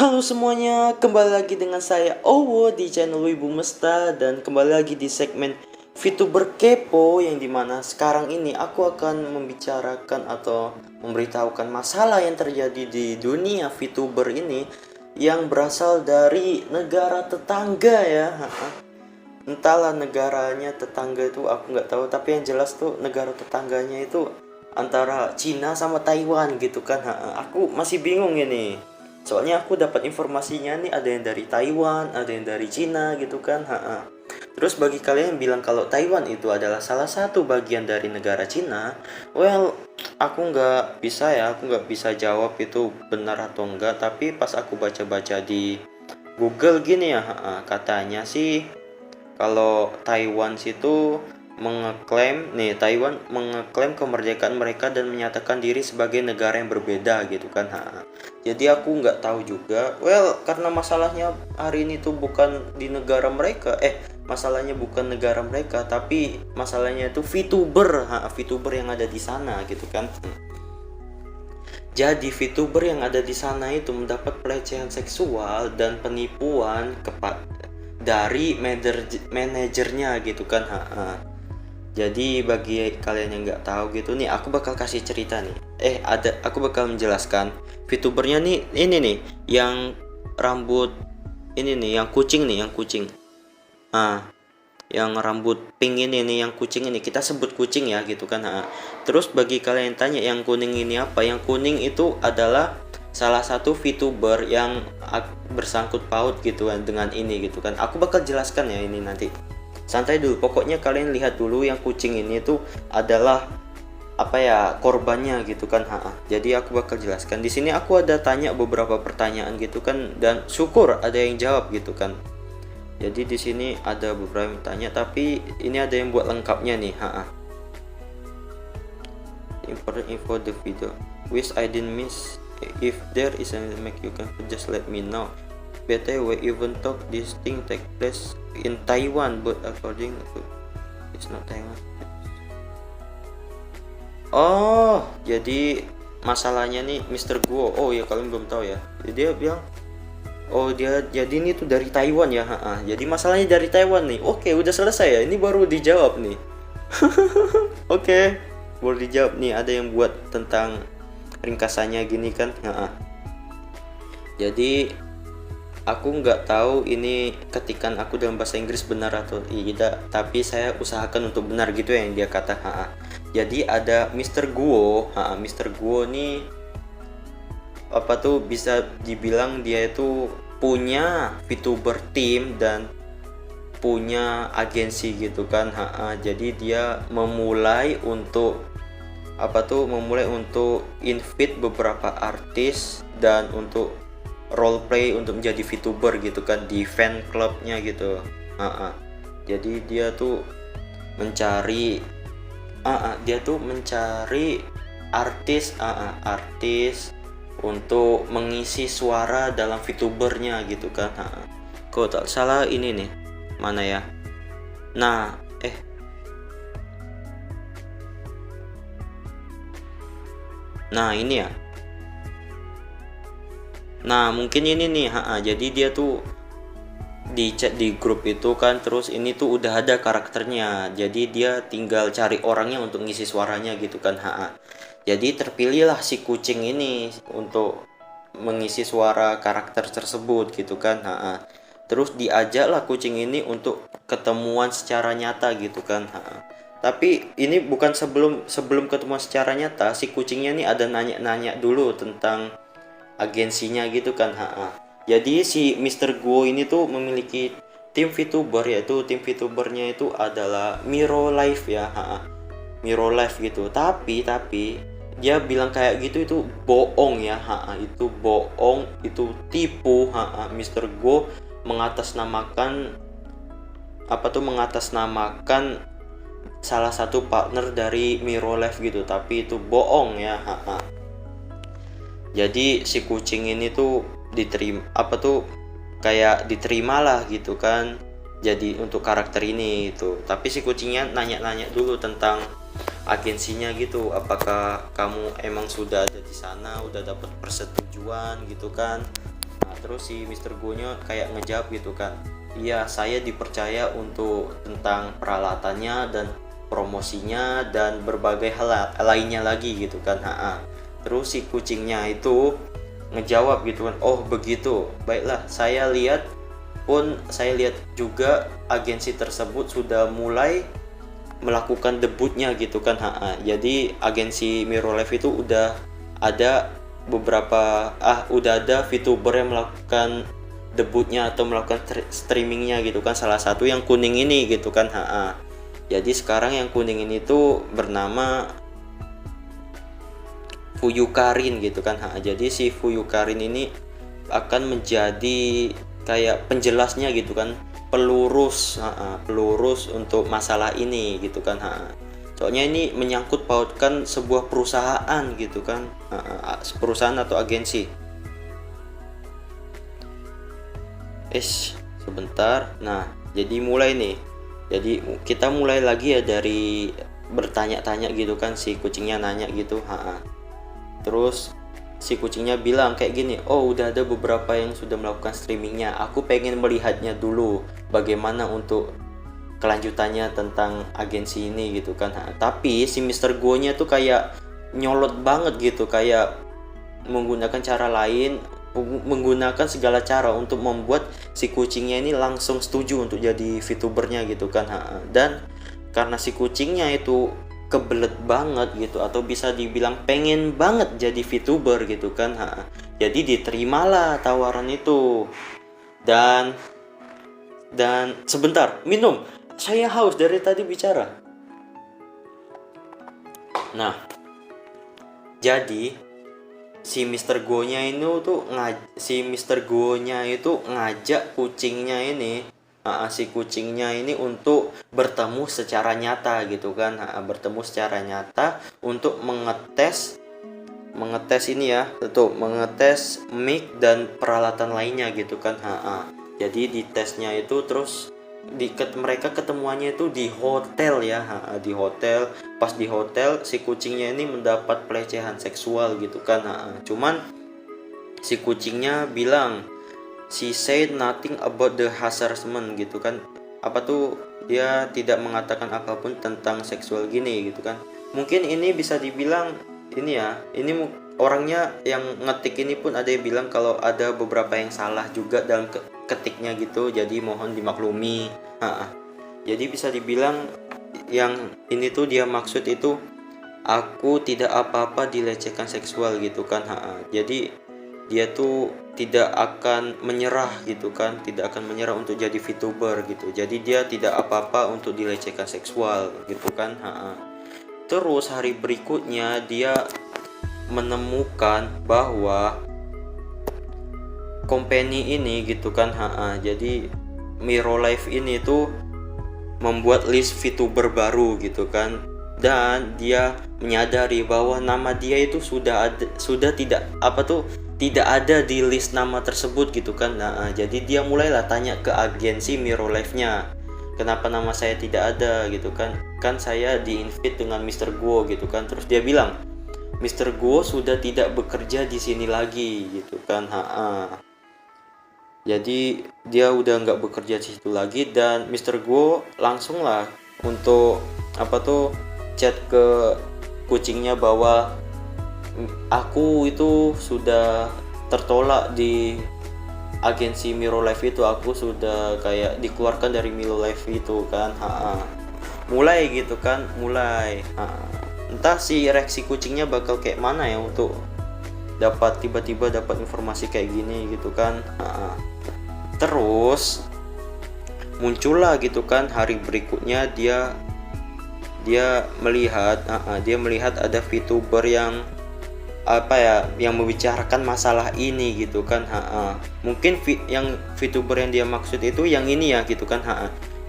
Halo semuanya, kembali lagi dengan saya Owo di channel Wibu Mesta. Dan kembali lagi di segmen VTuber Kepo, yang dimana sekarang ini aku akan membicarakan atau memberitahukan masalah yang terjadi di dunia VTuber ini, yang berasal dari negara tetangga ya. Entahlah negaranya tetangga itu aku nggak tahu, tapi yang jelas tuh negara tetangganya itu antara Cina sama Taiwan gitu kan. Aku masih bingung ini. Soalnya aku dapat informasinya nih, ada yang dari Taiwan, ada yang dari Cina gitu kan. Terus bagi kalian yang bilang kalau Taiwan itu adalah salah satu bagian dari negara Cina, well, aku nggak bisa jawab itu benar atau enggak. Tapi pas aku baca-baca di Google gini ya, katanya sih kalau Taiwan situ Taiwan mengeklaim kemerdekaan mereka dan menyatakan diri sebagai negara yang berbeda gitu kan. Jadi aku nggak tahu juga. Well, karena masalahnya hari ini tuh bukan di negara mereka. Masalahnya bukan negara mereka, tapi masalahnya itu VTuber, VTuber yang ada di sana gitu kan. Jadi VTuber yang ada di sana itu mendapat pelecehan seksual dan penipuan dari manajernya gitu kan. Jadi bagi kalian yang nggak tahu gitu nih, aku bakal kasih cerita nih. Aku bakal menjelaskan VTubernya nih, ini nih, yang rambut ini nih, yang kucing nih, yang kucing. Yang rambut pink ini nih, yang kucing ini, kita sebut kucing ya gitu kan. Terus bagi kalian yang tanya yang kuning ini apa? Yang kuning itu adalah salah satu VTuber yang bersangkut paut gitu kan dengan ini gitu kan. Aku bakal jelaskan ya ini nanti. Santai dulu, pokoknya kalian lihat dulu yang kucing ini tuh adalah apa ya, korbannya gitu kan. Jadi aku bakal jelaskan. Di sini aku ada tanya beberapa pertanyaan gitu kan, dan syukur ada yang jawab gitu kan. Jadi di sini ada beberapa yang tanya, tapi ini ada yang buat lengkapnya nih. Important info the video. Wish I didn't miss. If there is anything make you can just let me know. BTW, even though this thing take place in Taiwan, but according to it's not Taiwan. Oh, jadi masalahnya nih Mr. Guo. Oh ya, kalian belum tahu ya. Jadi dia bilang, oh dia jadi ini tuh dari Taiwan ya. Jadi masalahnya dari Taiwan nih. Oke, udah selesai ya. Ini baru dijawab nih. Oke, baru dijawab nih. Ada yang buat tentang ringkasannya gini kan. Jadi aku nggak tahu ini ketikan aku dalam bahasa Inggris benar atau tidak, tapi saya usahakan untuk benar gitu ya yang dia kata. Jadi ada Mr. Guo. Mr. Guo nih apa tuh, bisa dibilang dia itu punya VTuber team dan punya agensi gitu kan. Jadi dia memulai untuk invite beberapa artis dan untuk roleplay untuk menjadi VTuber gitu kan di fan clubnya gitu. Jadi dia tuh mencari artis untuk mengisi suara dalam VTubernya gitu kan. Kok tak salah ini nih, mana ya? Nah ini ya. Nah mungkin ini nih. Jadi dia tuh di chat di grup itu kan, terus ini tuh udah ada karakternya, jadi dia tinggal cari orangnya untuk ngisi suaranya gitu kan. Jadi terpilihlah si kucing ini untuk mengisi suara karakter tersebut gitu kan. Terus diajaklah kucing ini untuk ketemuan secara nyata gitu kan. Tapi ini bukan sebelum ketemuan secara nyata, si kucingnya nih ada nanya-nanya dulu tentang agensinya gitu kan. Jadi si Mr. Guo ini tuh memiliki tim VTuber, yaitu tim VTubernya itu adalah Miro Live ya. Miro Live gitu. Tapi dia bilang kayak gitu itu bohong ya. Itu bohong, itu tipu. Mr. Guo mengatasnamakan salah satu partner dari Miro Live gitu, tapi itu bohong ya. Jadi si kucing ini tuh diterima lah gitu kan, jadi untuk karakter ini itu. Tapi si kucingnya nanya-nanya dulu tentang agensinya gitu, apakah kamu emang sudah ada di sana, udah dapat persetujuan gitu kan. Nah, Terus si Mister Go-nya kayak ngejawab gitu kan, iya saya dipercaya untuk tentang peralatannya dan promosinya dan berbagai hal lainnya lagi gitu kan. Terus si kucingnya itu ngejawab gitu kan, oh begitu, baiklah, saya lihat juga agensi tersebut sudah mulai melakukan debutnya gitu kan. Jadi agensi Mirrorlife itu udah ada udah ada VTuber yang melakukan debutnya atau melakukan streamingnya gitu kan, salah satu yang kuning ini gitu kan. Jadi sekarang yang kuning ini tuh bernama Fuyukarin gitu kan. Jadi si Fuyukarin ini akan menjadi kayak penjelasnya gitu kan, pelurus untuk masalah ini gitu kan. Soalnya ini menyangkut pautkan sebuah perusahaan gitu kan, perusahaan atau agensi. Sebentar. Nah, jadi mulai nih. Jadi kita mulai lagi ya dari bertanya-tanya gitu kan, si kucingnya nanya gitu. Terus si kucingnya bilang kayak gini, oh udah ada beberapa yang sudah melakukan streamingnya, aku pengen melihatnya dulu bagaimana untuk kelanjutannya tentang agensi ini gitu kan. Tapi si Mister Go-nya tuh kayak nyolot banget gitu, kayak menggunakan cara lain, menggunakan segala cara untuk membuat si kucingnya ini langsung setuju untuk jadi VTubernya gitu kan. Dan karena si kucingnya itu kebelet banget gitu, atau bisa dibilang pengen banget jadi VTuber gitu kan. Jadi diterimalah tawaran itu. Dan sebentar, minum, saya haus dari tadi bicara. Nah, jadi si Mister Go-nya itu ngajak kucingnya ini, si kucingnya ini untuk bertemu secara nyata gitu kan. Bertemu secara nyata untuk mengetes ini ya, untuk mengetes mic dan peralatan lainnya gitu kan. Jadi di tesnya itu terus mereka ketemuannya itu di hotel ya, di hotel. Pas di hotel si kucingnya ini mendapat pelecehan seksual gitu kan. Cuman si kucingnya bilang, she said nothing about the harassment gitu kan. Apa tuh, dia tidak mengatakan apapun tentang seksual gini gitu kan. Mungkin ini bisa dibilang ini ya, ini orangnya yang ngetik ini pun ada yang bilang kalau ada beberapa yang salah juga dalam ketiknya gitu, jadi mohon dimaklumi. Jadi bisa dibilang yang ini tuh dia maksud itu, aku tidak apa-apa dilecehkan seksual gitu kan. Jadi dia tuh tidak akan menyerah gitu kan, tidak akan menyerah untuk jadi VTuber gitu. Jadi dia tidak apa-apa untuk dilecehkan seksual gitu kan. Terus hari berikutnya dia menemukan bahwa company ini gitu kan, jadi Mirrorlife ini tuh membuat list VTuber baru gitu kan. Dan dia menyadari bahwa nama dia itu sudah tidak ada di list nama tersebut gitu kan. Jadi dia mulailah tanya ke agensi Mirrorlife-nya, kenapa nama saya tidak ada gitu kan, kan saya di-invite dengan Mister Go gitu kan. Terus dia bilang, Mister Go sudah tidak bekerja di sini lagi gitu kan. Jadi dia udah nggak bekerja di situ lagi. Dan Mister Go langsung lah untuk chat ke kucingnya bahwa aku itu sudah tertolak di agensi Mirrorlife itu, aku sudah kayak dikeluarkan dari Mirrorlife itu kan. Mulai gitu kan, entah si reaksi kucingnya bakal kayak mana ya untuk tiba-tiba dapat informasi kayak gini gitu kan. Terus muncullah gitu kan hari berikutnya, dia melihat ada VTuber yang yang membicarakan masalah ini gitu kan. Mungkin yang VTuber yang dia maksud itu yang ini ya gitu kan.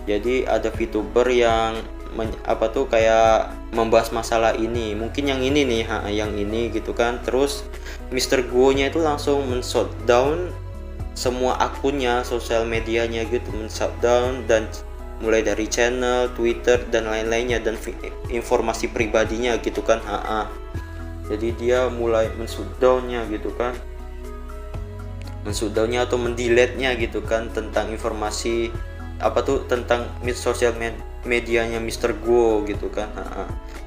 Jadi ada VTuber yang kayak membahas masalah ini, mungkin yang ini nih, yang ini gitu kan. Terus Mister Go-nya itu langsung men-shutdown semua akunnya, sosial medianya gitu, men-shutdown, dan mulai dari channel, Twitter dan lain-lainnya, dan informasi pribadinya gitu kan. Jadi dia mulai men-shutdownnya gitu kan. menshutdownnya atau mendelete-nya gitu kan tentang informasi tentang sosial medianya Mister Go gitu kan.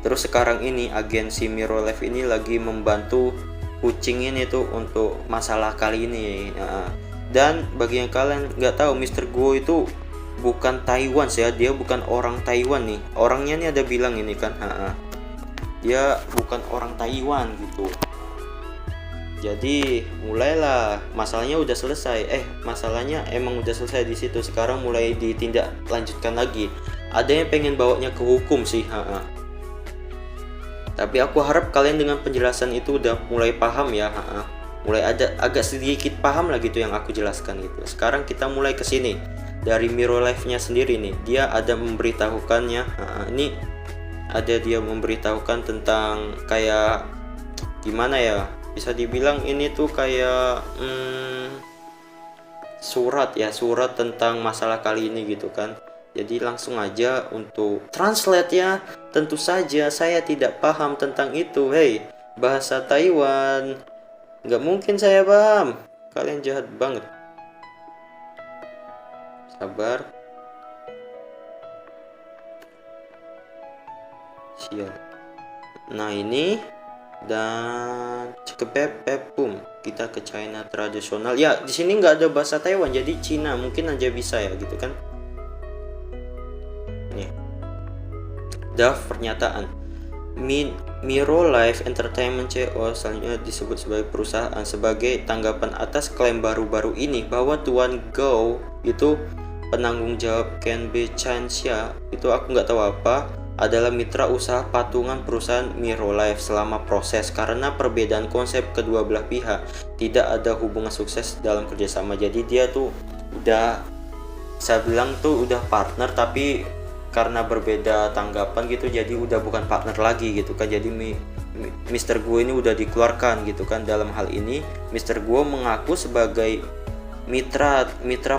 Terus sekarang ini agensi Mirrorlife ini lagi membantu kucing ini tuh untuk masalah kali ini. Dan bagi yang kalian nggak tahu, Mister Go itu bukan Taiwan ya, dia bukan orang Taiwan nih. Orangnya nih ada bilang ini kan, dia bukan orang Taiwan gitu. Jadi mulailah, masalahnya udah selesai. Masalahnya emang udah selesai di situ. Sekarang mulai ditindak lanjutkan lagi. Ada yang pengen bawanya ke hukum sih. Tapi aku harap kalian dengan penjelasan itu udah mulai paham ya. Mulai ada agak sedikit paham lah gitu yang aku jelaskan gitu. Sekarang kita mulai ke sini. Dari Mirrorlife-nya sendiri nih, dia ada memberitahukannya. Ini ada dia memberitahukan tentang kayak gimana ya? Bisa dibilang ini tuh kayak surat tentang masalah kali ini gitu kan. Jadi langsung aja untuk translate ya. Tentu saja saya tidak paham tentang itu. Bahasa Taiwan nggak mungkin saya paham. Kalian jahat banget. Sabar. Siap. Nah ini dan pum, kita ke China tradisional ya. Di sini nggak ada bahasa Taiwan, jadi Cina mungkin aja bisa ya gitu kan. Nih draft pernyataan Mirrorlife Entertainment CO selanjutnya disebut sebagai perusahaan sebagai tanggapan atas klaim baru-baru ini bahwa Tuan Gou itu penanggung jawab Ken B. Chansha itu aku nggak tahu apa adalah mitra usaha patungan perusahaan Mirrorlife selama proses. Karena perbedaan konsep kedua belah pihak, tidak ada hubungan sukses dalam kerjasama. Jadi dia tuh udah, saya bilang tuh udah partner, tapi karena berbeda tanggapan gitu jadi udah bukan partner lagi gitu kan. Jadi Mr. Guo ini udah dikeluarkan gitu kan. Dalam hal ini Mr. Guo mengaku sebagai mitra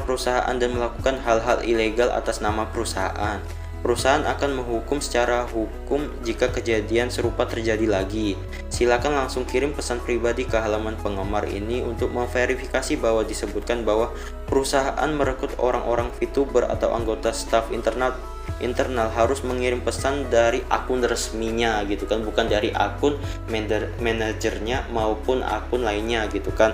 perusahaan dan melakukan hal-hal ilegal atas nama perusahaan. Perusahaan akan menghukum secara hukum jika kejadian serupa terjadi lagi. Silakan langsung kirim pesan pribadi ke halaman penggemar ini untuk memverifikasi bahwa disebutkan bahwa perusahaan merekrut orang-orang VTuber atau anggota staf internal harus mengirim pesan dari akun resminya gitu kan, bukan dari akun manajernya maupun akun lainnya gitu kan.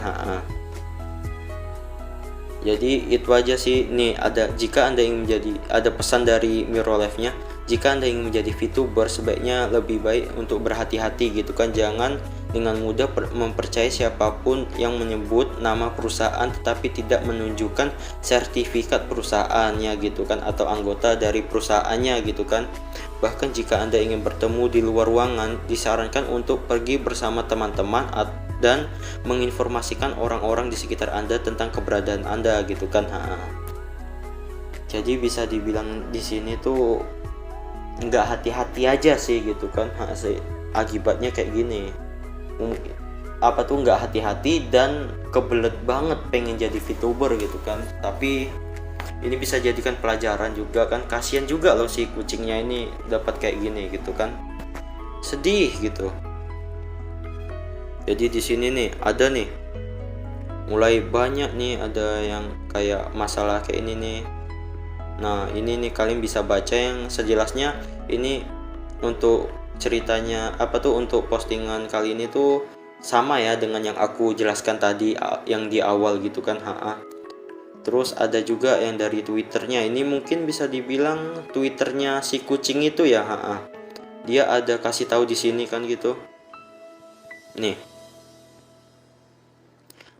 Jadi itu aja sih. Nih jika Anda ingin ada pesan dari Mirrorlife-nya, jika Anda ingin menjadi VTuber sebaiknya lebih baik untuk berhati-hati gitu kan. Jangan dengan mudah mempercayai siapapun yang menyebut nama perusahaan tetapi tidak menunjukkan sertifikat perusahaannya gitu kan, atau anggota dari perusahaannya gitu kan. Bahkan jika Anda ingin bertemu di luar ruangan, disarankan untuk pergi bersama teman-teman dan menginformasikan orang-orang di sekitar Anda tentang keberadaan Anda gitu kan. Jadi bisa dibilang di sini tuh nggak hati-hati aja sih gitu kan. Akibatnya kayak gini, nggak hati-hati dan kebelet banget pengen jadi VTuber gitu kan. Tapi ini bisa jadikan pelajaran juga kan. Kasian juga loh si kucingnya ini dapat kayak gini gitu kan, sedih gitu. Jadi di sini nih ada nih mulai banyak nih, ada yang kayak masalah kayak ini nih. Nah ini nih kalian bisa baca yang sejelasnya. Ini untuk ceritanya untuk postingan kali ini tuh sama ya dengan yang aku jelaskan tadi yang di awal gitu kan. Terus ada juga yang dari Twitternya. Ini mungkin bisa dibilang Twitternya si kucing itu ya. Dia ada kasih tahu di sini kan gitu. Nih,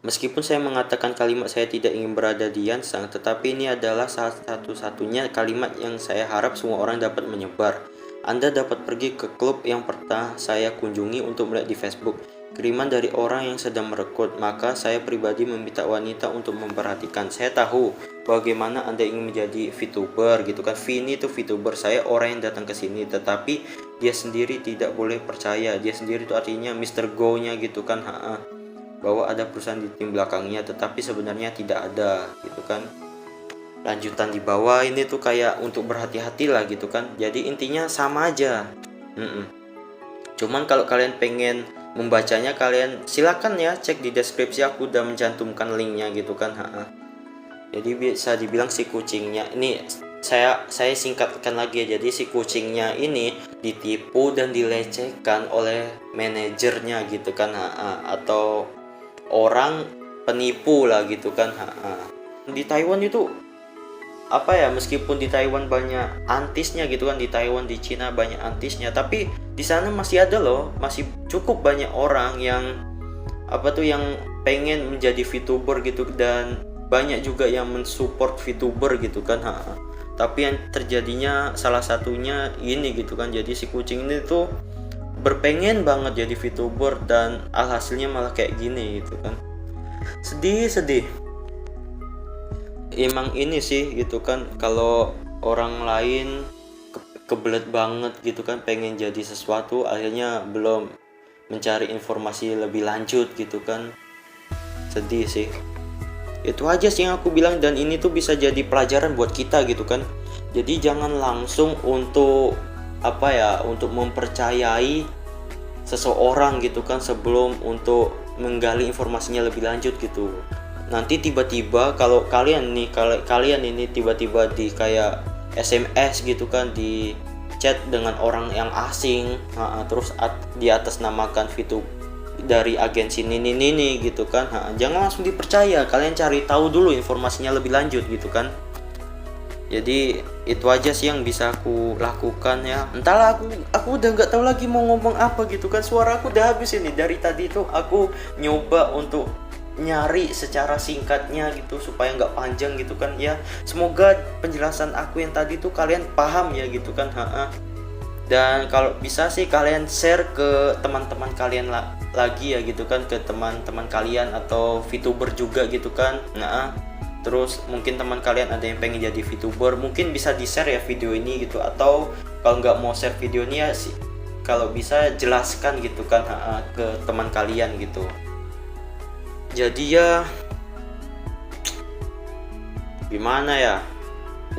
meskipun saya mengatakan kalimat saya tidak ingin berada di Yansang, tetapi ini adalah salah satu-satunya kalimat yang saya harap semua orang dapat menyebar. Anda dapat pergi ke klub yang pernah saya kunjungi untuk melihat di Facebook kiriman dari orang yang sedang merekrut. Maka saya pribadi meminta wanita untuk memperhatikan. Saya tahu bagaimana Anda ingin menjadi VTuber gitu kan. Vini itu VTuber, saya orang yang datang ke sini, tetapi dia sendiri tidak boleh percaya. Dia sendiri itu artinya Mr. Go-nya gitu kan. Bahwa ada perusahaan di tim belakangnya, tetapi sebenarnya tidak ada gitu kan. Lanjutan di bawah ini tuh kayak untuk berhati-hati lah gitu kan. Jadi intinya sama aja. Cuman kalau kalian pengen membacanya kalian silakan ya cek di deskripsi, aku udah mencantumkan linknya gitu kan. Jadi bisa dibilang si kucingnya ini, saya singkatkan lagi ya. Jadi si kucingnya ini ditipu dan dilecehkan oleh manajernya gitu kan, atau orang penipu lah gitu kan. Di Taiwan itu apa ya, meskipun di Taiwan banyak antisnya gitu kan, di Taiwan di Cina banyak antisnya, tapi di sana masih ada loh, masih cukup banyak orang yang yang pengen menjadi VTuber gitu, dan banyak juga yang mensupport VTuber gitu kan. Tapi yang terjadinya salah satunya ini gitu kan, jadi si kucing ini tuh berpengen banget jadi VTuber dan alhasilnya malah kayak gini gitu kan. Sedih. Emang ini sih gitu kan, kalau orang lain kebelet banget gitu kan pengen jadi sesuatu, akhirnya belum mencari informasi lebih lanjut gitu kan. Sedih sih. Itu aja sih yang aku bilang, dan ini tuh bisa jadi pelajaran buat kita gitu kan. Jadi jangan langsung untuk untuk mempercayai seseorang gitu kan sebelum untuk menggali informasinya lebih lanjut gitu. Nanti tiba-tiba kalau kalian ini tiba-tiba di kayak SMS gitu kan, di chat dengan orang yang asing, terus di atas namakan VTuber dari agensi ini gitu kan, jangan langsung dipercaya, kalian cari tahu dulu informasinya lebih lanjut gitu kan. Jadi itu aja sih yang bisa aku lakukan ya. Entahlah, aku udah nggak tahu lagi mau ngomong apa gitu kan, suara aku udah habis ini. Dari tadi tuh aku nyoba untuk nyari secara singkatnya gitu supaya nggak panjang gitu kan ya. Semoga penjelasan aku yang tadi tuh kalian paham ya gitu kan. Dan kalau bisa sih kalian share ke teman-teman kalian lagi ya gitu kan, ke teman-teman kalian atau VTuber juga gitu kan. Terus mungkin teman kalian ada yang pengen jadi VTuber, mungkin bisa di share ya video ini gitu. Atau kalau nggak mau share video ini ya sih, kalau bisa jelaskan gitu kan ke teman kalian gitu. Jadi ya gimana ya,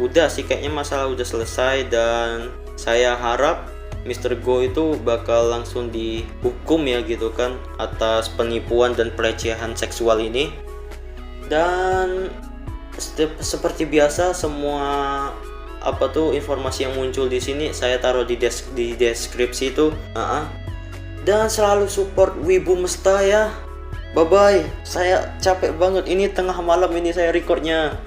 udah sih kayaknya masalah udah selesai, dan saya harap Mr. Go itu bakal langsung dihukum ya gitu kan atas penipuan dan pelecehan seksual ini. Dan seperti biasa semua informasi yang muncul di sini saya taruh di deskripsi itu. Dan selalu support Wibu Mesta ya. Bye bye. Saya capek banget, ini tengah malam ini saya recordnya.